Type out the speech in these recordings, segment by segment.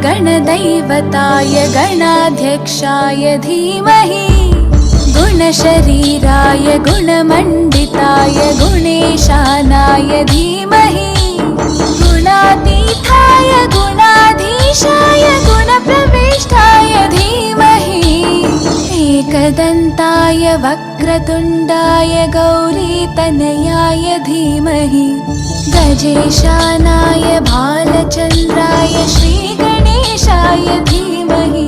गणदैवताय गणाध्यक्षाय धीमहि गुणशरीराय गुणमण्डिताय गुणेशानाय धीमहि गुणातीताय गुणाधीशाय गुणप्रविष्टाय धीमहि एकदन्ताय वक्रतुण्डाय गौरीतनयाय धीमहि गजेशानाय भालचन्द्राय श्रीगणेशाय धीमहि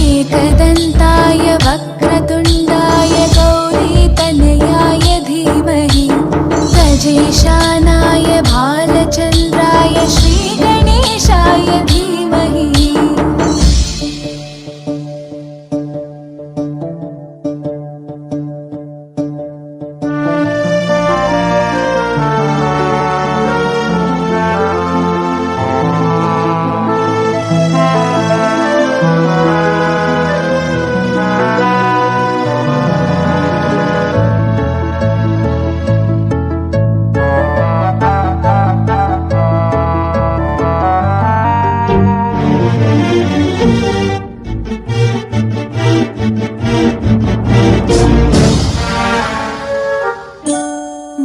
एकदन्ताय वक्रतुण्डाय गौरीतनयाय धीमहि गजेशानाय भालचन्द्राय श्रीगणेशाय धीमहि।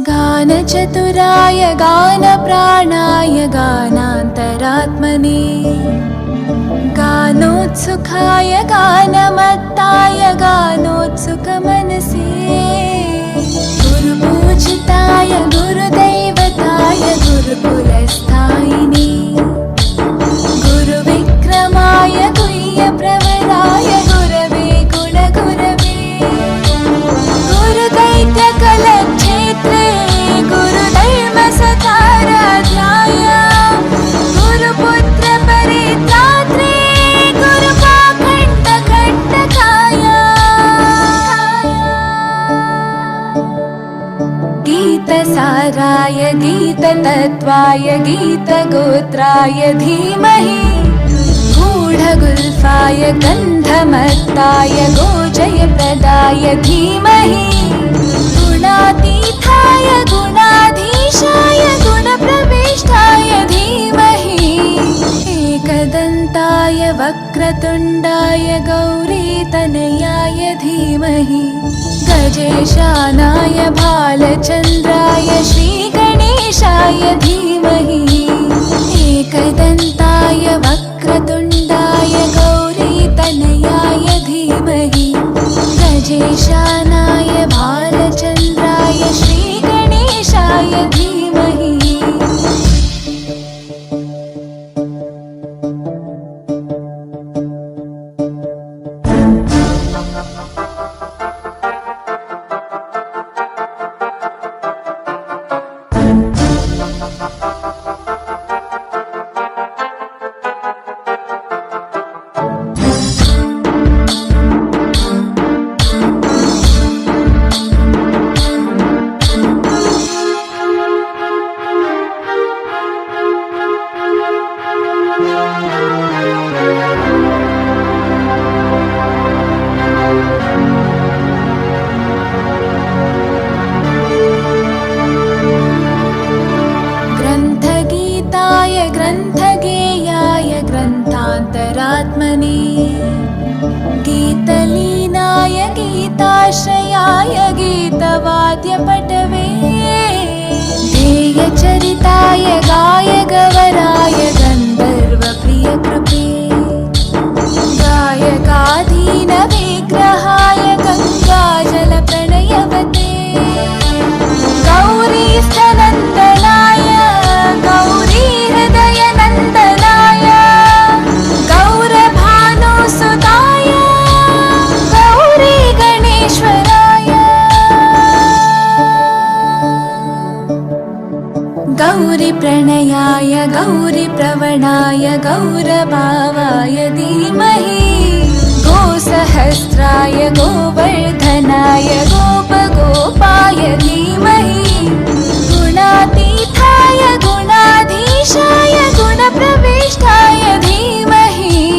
गानचतुराय गानप्राणाय गानान्तरात्मने गानोत्सुकाय गानमत्ताय गानोत्सुकमनसे गुरुपूजिताय गुरुदैवताय गुरुकुलस्थायिने गुरुविक्रमाय गुह्यप्रवराय गुरवे गुणगुरवे गुरुदैत्यकलक्षेत्रे गुरुधर्मसकाराध्याय गुरुपुत्रपरित्रात्रे गुरुपाखण्डकण्टकाय गीतसाराय गीततत्त्वाय गीतगोत्राय धीमहि गूढगुल्फाय गन्धमत्ताय गोजयप्रदाय धीमहि गुणातीताय गुणाधीशाय गुणप्रविष्टाय धीमहि एकदन्ताय वक्रतुण्डाय गौरीतनयाय धीमहि गजेशानाय भालचन्द्राय श्रीगणेशाय धीमहि एकदन्ताय वक्रतुण्डाय गौरीतनयाय धीमहि गजेशानाय भालचन्द्राय श्रीगणेशाय धीमहि। ग्रन्थान्तरात्मने गीतलीनाय गीताश्रयाय गीतवाद्यपटवे ध्येयचरिताय गायगवराय गन्धर्वप्रियकृपे गायकाधीनविग्रहाय गङ्गाजलप्रणयवते गौरीस्थनन्दनाय गौरीहृदयनन्दनाय गौरभानुसुताय गौरीगणेश्वराय गौरीप्रणयाय गौरीप्रवणाय गौरभावाय धीमहि गोसहस्राय गोवर्धनाय गोपगो